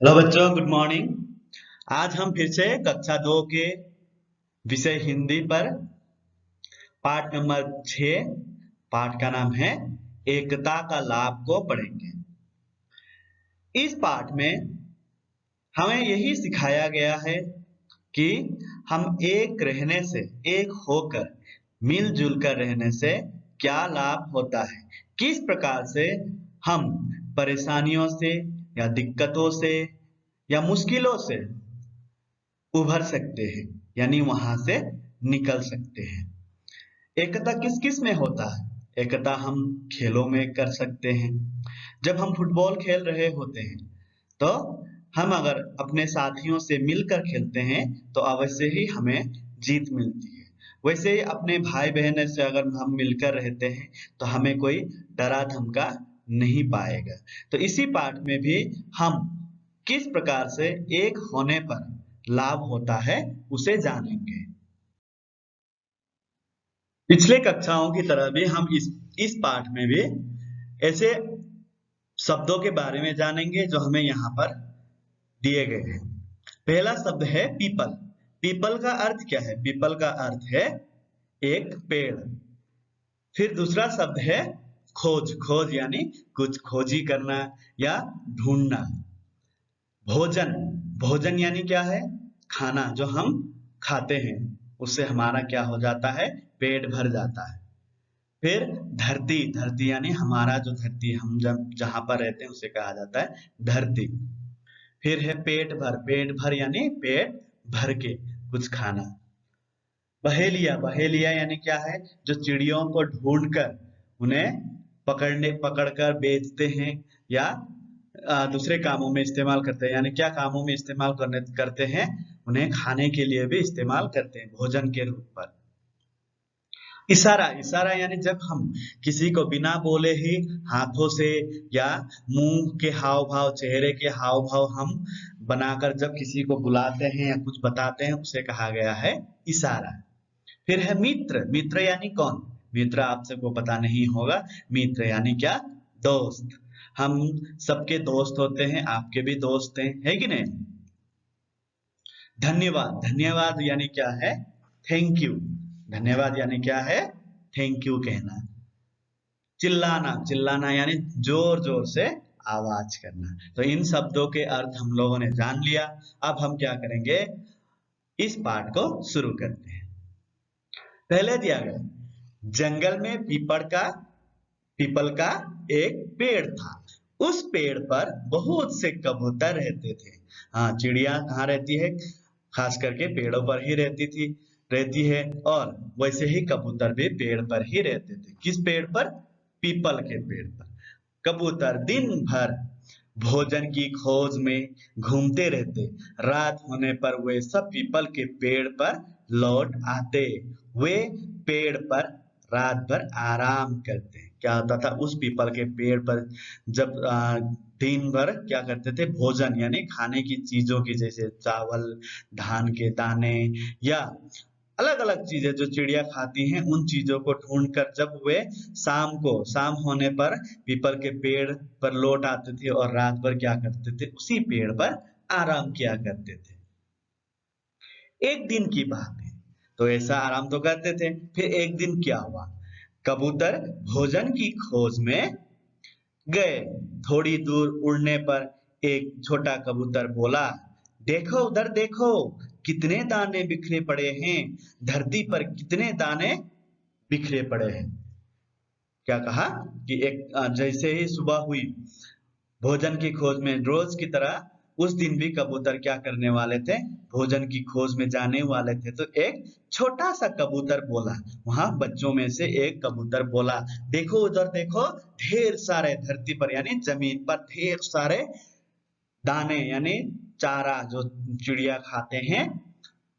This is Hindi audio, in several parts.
हेलो बच्चों, गुड मॉर्निंग। आज हम फिर से कक्षा 2 के विषय हिंदी पर पाठ नंबर 6, पाठ का नाम है एकता का लाभ को पढ़ेंगे। इस पाठ में हमें यही सिखाया गया है कि हम एक रहने से, एक होकर, मिलजुल कर रहने से क्या लाभ होता है, किस प्रकार से हम परेशानियों से या दिक्कतों से या मुश्किलों से उभर सकते हैं, यानी वहां से निकल सकते हैं। एकता किस किस में होता है? एकता हम खेलों में कर सकते हैं। जब हम फुटबॉल खेल रहे होते हैं तो हम अगर अपने साथियों से मिलकर खेलते हैं तो अवश्य ही हमें जीत मिलती है। वैसे ही अपने भाई बहन से अगर हम मिलकर रहते हैं तो हमें कोई डरा धमका नहीं पाएगा। तो इसी पाठ में भी हम किस प्रकार से एक होने पर लाभ होता है उसे जानेंगे। पिछले कक्षाओं की तरह भी हम इस पाठ में भी ऐसे शब्दों के बारे में जानेंगे जो हमें यहाँ पर दिए गए हैं। पहला शब्द है पीपल। पीपल का अर्थ क्या है? पीपल का अर्थ है एक पेड़। फिर दूसरा शब्द है खोज। खोज यानी कुछ खोजी करना या ढूंढना। भोजन। भोजन यानी क्या है? खाना जो हम खाते हैं, उससे हमारा क्या हो जाता है? पेट भर जाता है। फिर धरती। धरती यानी हमारा जो धरती, हम जब जहां पर रहते हैं उसे कहा जाता है धरती। फिर है पेट भर। पेट भर यानी पेट भर के कुछ खाना। बहेलिया। बहेलिया यानी क्या है? जो चिड़ियों को ढूंढकर उन्हें पकड़कर बेचते हैं या दूसरे कामों में इस्तेमाल करते हैं। यानी क्या कामों में इस्तेमाल करते हैं? उन्हें खाने के लिए भी इस्तेमाल करते हैं, भोजन के रूप पर। इशारा। इशारा यानी जब हम किसी को बिना बोले ही हाथों से या मुंह के हाव भाव, चेहरे के हाव भाव हम बनाकर जब किसी को बुलाते हैं या कुछ बताते हैं, उसे कहा गया है इशारा। फिर है मित्र। मित्र यानी कौन? मित्र आप सबको पता नहीं होगा। मित्र यानी क्या? दोस्त। हम सबके दोस्त होते हैं, आपके भी दोस्त हैं, है कि नहीं? धन्यवाद। धन्यवाद यानी क्या है? Thank you. धन्यवाद यानी क्या है? थैंक यू कहना। चिल्लाना। चिल्लाना यानी जोर जोर से आवाज करना। तो इन शब्दों के अर्थ हम लोगों ने जान लिया। अब हम क्या करेंगे? इस पाठ को शुरू करते हैं। पहले दिया गया, जंगल में पीपल का एक पेड़ था। उस पेड़ पर बहुत से कबूतर रहते थे। हाँ, चिड़िया कहाँ रहती है? खास करके पेड़ों पर ही रहती है। और वैसे ही कबूतर भी पेड़ पर ही रहते थे। किस पेड़ पर? पीपल के पेड़ पर। कबूतर दिन भर भोजन की खोज में घूमते रहते। रात होने पर वे सब पीपल के पेड़ पर लौट आते। वे पेड़ पर रात भर आराम करते। क्या होता था? उस पीपल के पेड़ पर जब दिन भर क्या करते थे? भोजन यानी खाने की चीजों की, जैसे चावल, धान के दाने या अलग अलग चीजें जो चिड़िया खाती हैं, उन चीजों को ढूंढकर जब वे शाम होने पर पीपल के पेड़ पर लौट आते थे और रात भर क्या करते थे? उसी पेड़ पर आराम किया करते थे। एक दिन की बात है, तो ऐसा आराम तो करते थे। फिर एक दिन क्या हुआ? कबूतर भोजन की खोज में गए। थोड़ी दूर उड़ने पर एक छोटा कबूतर बोला, देखो उधर देखो, कितने दाने बिखरे पड़े हैं। धरती पर कितने दाने बिखरे पड़े हैं। क्या कहा कि जैसे ही सुबह हुई, भोजन की खोज में रोज की तरह उस दिन भी कबूतर क्या करने वाले थे? भोजन की खोज में जाने वाले थे। तो एक छोटा सा कबूतर बोला, वहां बच्चों में से एक कबूतर बोला, देखो उधर देखो, ढेर सारे धरती पर यानी जमीन पर ढेर सारे दाने यानी चारा जो चिड़िया खाते हैं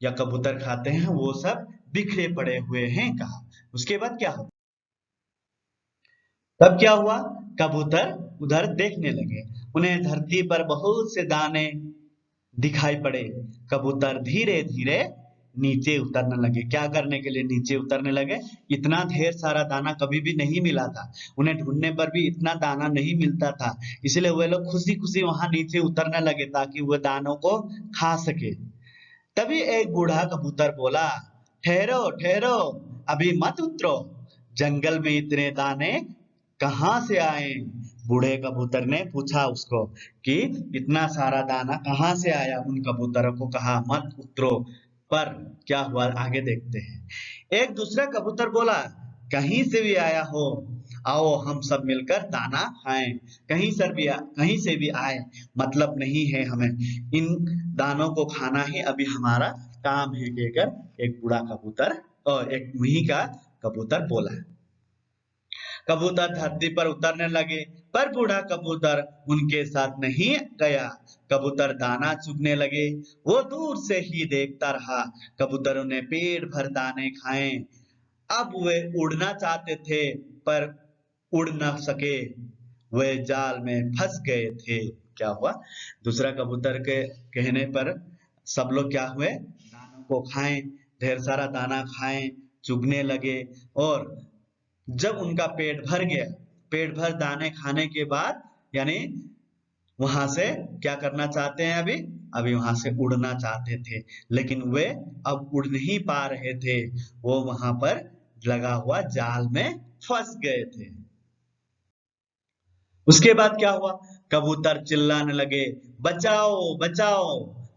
या कबूतर खाते हैं, वो सब बिखरे पड़े हुए हैं। कहा। उसके बाद क्या हुआ? तब क्या हुआ? कबूतर उधर देखने लगे। उन्हें धरती पर बहुत से दाने दिखाई पड़े। कबूतर धीरे धीरे नीचे उतरने लगे। क्या करने के लिए नीचे उतरने लगे? इतना ढेर सारा दाना कभी भी नहीं मिला था, उन्हें ढूंढने पर भी इतना दाना नहीं मिलता था, इसलिए वे लोग खुशी खुशी वहां नीचे उतरने लगे ताकि वह दानों को खा सके। तभी एक बूढ़ा कबूतर बोला, ठहरो ठहरो, अभी मत उतरो, जंगल में इतने दाने कहाँ से आए? बूढ़े कबूतर ने पूछा उसको कि इतना सारा दाना कहाँ से आया? उन कबूतरों को कहा मत उतरो, पर क्या हुआ आगे देखते हैं। एक दूसरा कबूतर बोला, कहीं से भी आया हो, आओ हम सब मिलकर दाना खाएं। कहीं से भी आए मतलब नहीं है, हमें इन दानों को खाना ही अभी हमारा काम है, कहकर एक बूढ़ा कबूतर और एक वहीं का कबूतर बोला। कबूतर धरती पर उतरने लगे, पर बूढ़ा कबूतर उनके साथ नहीं गया। कबूतर दाना चुगने लगे, वो दूर से ही देखता रहा। कबूतरों ने पेट भर दाने खाए। अब वे उड़ना चाहते थे, पर उड़ न सके, वे जाल में फंस गए थे। क्या हुआ? दूसरा कबूतर के कहने पर सब लोग क्या हुए? दानों को खाएं, ढेर सारा दाना खाएं, चुगने लगे, और जब उनका पेट भर गया, पेट भर दाने खाने के बाद यानी वहां से क्या करना चाहते हैं? अभी वहां से उड़ना चाहते थे, लेकिन वे अब उड़ नहीं पा रहे थे, वो वहां पर लगा हुआ जाल में फंस गए थे। उसके बाद क्या हुआ? कबूतर चिल्लाने लगे, बचाओ बचाओ,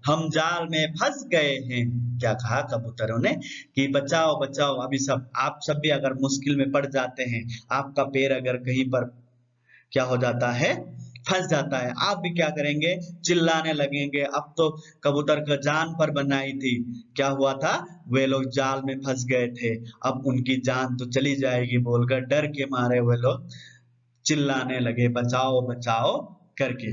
हम जाल में फंस गए हैं। क्या कहा कबूतरों ने कि बचाओ बचाओ। अभी सब आप सब भी अगर मुश्किल में पड़ जाते हैं, आपका पैर अगर कहीं पर क्या हो जाता है? फंस जाता है, आप भी क्या करेंगे? चिल्लाने लगेंगे। अब तो कबूतर का जान पर बनाई थी, क्या हुआ था? वे लोग जाल में फंस गए थे, अब उनकी जान तो चली जाएगी बोलकर डर के मारे वे लोग चिल्लाने लगे, बचाओ बचाओ करके।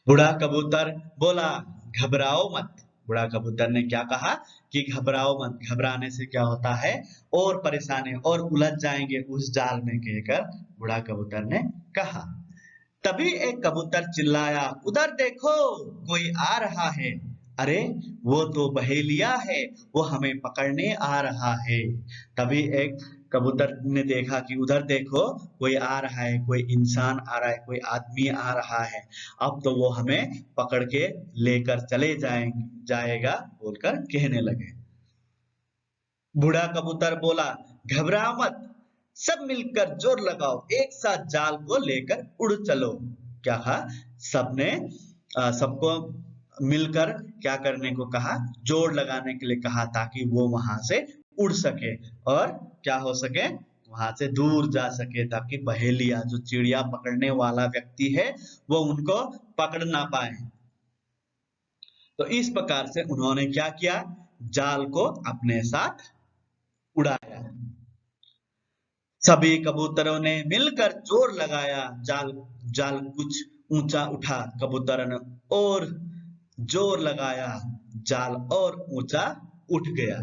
बूढ़ा कबूतर बोला, घबराओ मत। बूढ़ा कबूतर ने क्या कहा कि घबराओ मत, घबराने से क्या होता है? और परेशानी और उलझ जाएंगे उस जाल में, कहकर बूढ़ा कबूतर ने कहा। तभी एक कबूतर चिल्लाया, उधर देखो, कोई आ रहा है। अरे वो तो बहेलिया है, वो हमें पकड़ने आ रहा है। तभी एक कबूतर ने देखा कि उधर देखो, कोई आ रहा है, कोई इंसान आ रहा है, कोई आदमी आ रहा है, अब तो वो हमें पकड़ के लेकर चले जाएगा बोलकर कहने लगे। बूढ़ा कबूतर बोला, घबराओ मत, सब मिलकर जोर लगाओ, एक साथ जाल को लेकर उड़ चलो। क्या कहा? सबने सबको मिलकर क्या करने को कहा? जोर लगाने के लिए कहा, ताकि वो वहां से उड़ सके और क्या हो सके? वहां से दूर जा सके, ताकि बहेलिया जो चिड़िया पकड़ने वाला व्यक्ति है वो उनको पकड़ ना पाए। तो इस प्रकार से उन्होंने क्या किया? जाल को अपने साथ उड़ाया। सभी कबूतरों ने मिलकर जोर लगाया, जाल जाल कुछ ऊंचा उठा। कबूतरों ने और जोर लगाया, जाल और ऊंचा उठ गया।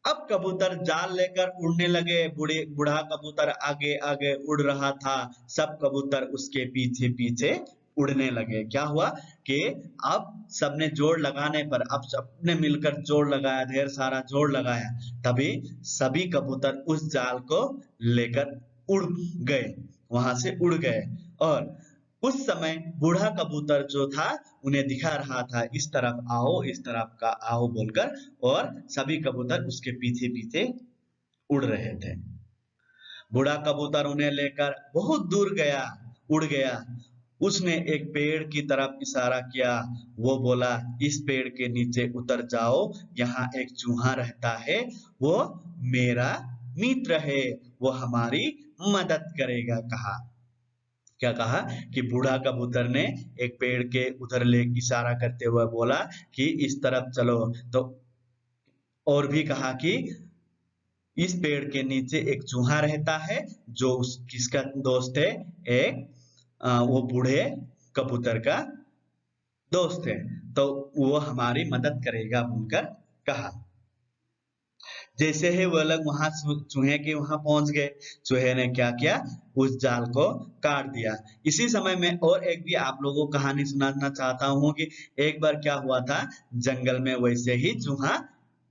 अब कबूतर जाल लेकर उड़ने लगे। बूढ़ा कबूतर आगे आगे उड़ रहा था, सब कबूतर उसके पीछे पीछे उड़ने लगे। क्या हुआ कि अब सबने जोर लगाने पर, अब सबने मिलकर जोर लगाया, ढेर सारा जोर लगाया, तभी सभी कबूतर उस जाल को लेकर उड़ गए, वहां से उड़ गए। और उस समय बूढ़ा कबूतर जो था उन्हें दिखा रहा था, इस तरफ आओ, इस तरफ का आओ बोलकर, और सभी कबूतर उसके पीछे पीछे उड़ रहे थे। बूढ़ा कबूतर उन्हें लेकर बहुत दूर गया, उड़ गया। उसने एक पेड़ की तरफ इशारा किया, वो बोला, इस पेड़ के नीचे उतर जाओ, यहाँ एक चूहा रहता है, वो मेरा मित्र है, वो हमारी मदद करेगा। कहा। क्या कहा कि बूढ़ा कबूतर ने एक पेड़ के उधर ले इशारा करते हुए बोला कि इस तरफ चलो। तो और भी कहा कि इस पेड़ के नीचे एक चूहा रहता है, जो किसका दोस्त है? एक वो बूढ़े कबूतर का दोस्त है, तो वो हमारी मदद करेगा बोलकर कहा। जैसे ही वो लोग वहां चूहे के वहां पहुंच गए, चूहे ने क्या किया, उस जाल को काट दिया। इसी समय में और एक भी आप लोगों को कहानी सुनाना चाहता हूँ कि एक बार क्या हुआ था, जंगल में वैसे ही चूहा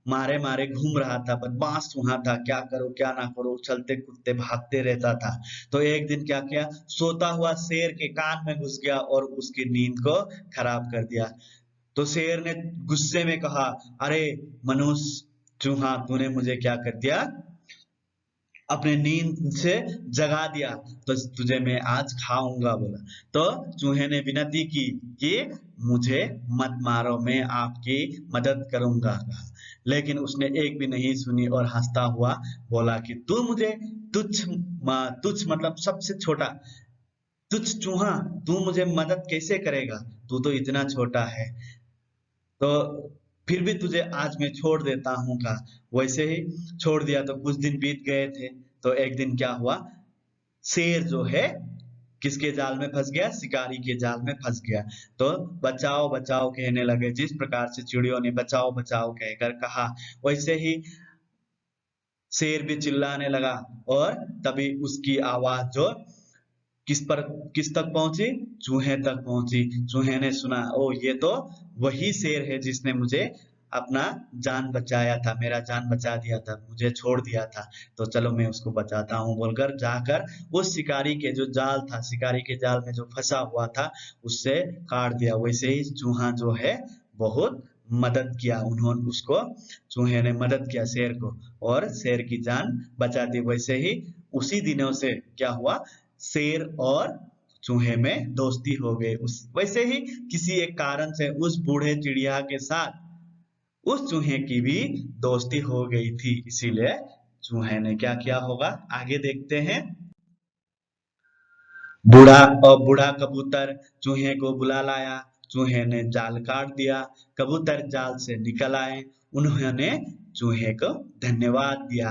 मारे मारे घूम रहा था, बदमाश चूहा था, क्या करो क्या ना करो, चलते कूदते भागते रहता था। तो एक दिन क्या किया, सोता हुआ शेर के कान में घुस गया और उसकी नींद को खराब कर दिया। तो शेर ने गुस्से में कहा, अरे मनुष्य चूहा, तूने मुझे क्या कर दिया, अपने नींद से जगा दिया, तो तुझे मैं आज खाऊंगा बोला। तो चूहे ने विनती की कि मुझे मत मारो, मैं आपकी मदद करूंगा। लेकिन उसने एक भी नहीं सुनी और हंसता हुआ बोला कि तू मुझे तुच्छ तुच्छ मतलब सबसे छोटा, तुच्छ चूहा, तू मुझे मदद कैसे करेगा, तू तो इतना छोटा है। तो फिर भी तुझे आज मैं छोड़ देता हूँ का। वैसे ही छोड़ दिया। तो कुछ दिन बीत गए थे। तो एक दिन क्या हुआ, शेर जो है किसके जाल में फंस गया, शिकारी के जाल में फंस गया। तो बचाओ बचाओ कहने लगे, जिस प्रकार से चिड़ियों ने बचाओ बचाओ कहकर कहा, वैसे ही शेर भी चिल्लाने लगा। और तभी उसकी आवाज जो किस पर, किस तक पहुंची, चूहे तक पहुंची। चूहे ने सुना, ओ ये तो वही शेर है जिसने मुझे अपना जान बचाया था, मेरा जान बचा दिया था, मुझे छोड़ दिया था। तो चलो मैं उसको बचाता हूँ बोलकर जाकर उस शिकारी के जो जाल था, शिकारी के जाल में जो फंसा हुआ था, उससे काट दिया। वैसे ही चूहा जो है बहुत मदद किया, उन्होंने उसको, चूहे ने मदद किया शेर को और शेर की जान बचा दी। वैसे ही उसी दिनों से क्या हुआ, शेर और चूहे में दोस्ती हो गई। उस वैसे ही किसी एक कारण से उस बूढ़े चिड़िया के साथ उस चूहे की भी दोस्ती हो गई थी, इसीलिए चूहे ने क्या किया होगा, आगे देखते हैं। बूढ़ा और बूढ़ा कबूतर चूहे को बुला लाया। चूहे ने जाल काट दिया, कबूतर जाल से निकल आए, उन्होंने चूहे को धन्यवाद दिया।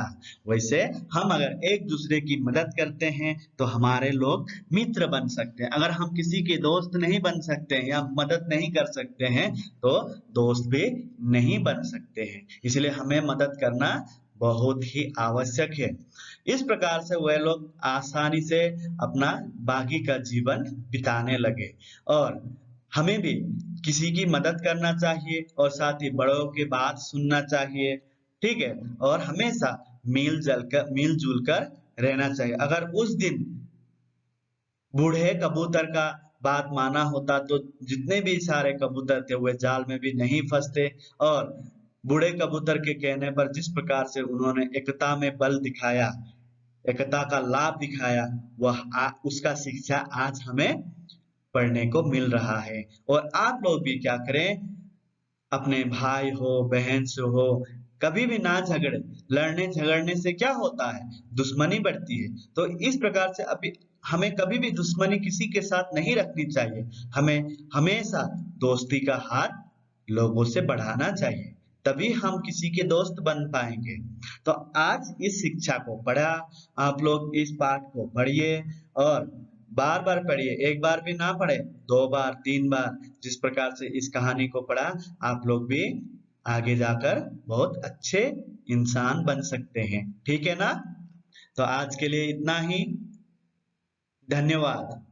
वैसे हम अगर एक दूसरे की मदद करते हैं तो हमारे लोग मित्र बन सकते हैं। अगर हम किसी के दोस्त नहीं बन सकते हैं या मदद नहीं कर सकते हैं तो दोस्त भी नहीं बन सकते हैं। इसलिए हमें मदद करना बहुत ही आवश्यक है। इस प्रकार से वह लोग आसानी से अपना बाकी का जीवन बिताने लगे। और हमें भी किसी की मदद करना चाहिए और साथ ही बड़ों की बात सुनना चाहिए, ठीक है। और हमेशा मिलजुल कर रहना चाहिए। अगर उस दिन बूढ़े कबूतर का बात माना होता तो जितने भी सारे कबूतर थे वे जाल में भी नहीं फंसते। और बूढ़े कबूतर के कहने पर जिस प्रकार से उन्होंने एकता में बल दिखाया, एकता का लाभ दिखाया, वह उसका शिक्षा आज हमें पढ़ने को मिल रहा है। और आप लोग भी क्या करें, अपने भाई हो बहन से हो, कभी भी ना झगड़े। लड़ने झगड़ने से क्या होता है, दुश्मनी बढ़ती है। तो इस प्रकार से अभी हमें कभी भी दुश्मनी किसी के साथ नहीं रखनी चाहिए। हमें हमेशा दोस्ती का हाथ लोगों से बढ़ाना चाहिए, तभी हम किसी के दोस्त बन पाएंगे। तो आज इस शिक्षा को पढ़ा, आप लोग इस पाठ को पढ़िए और बार बार पढ़िए, एक बार भी ना पढ़े, दो बार तीन बार, जिस प्रकार से इस कहानी को पढ़ा, आप लोग भी आगे जाकर बहुत अच्छे इंसान बन सकते हैं, ठीक है ना। तो आज के लिए इतना ही, धन्यवाद।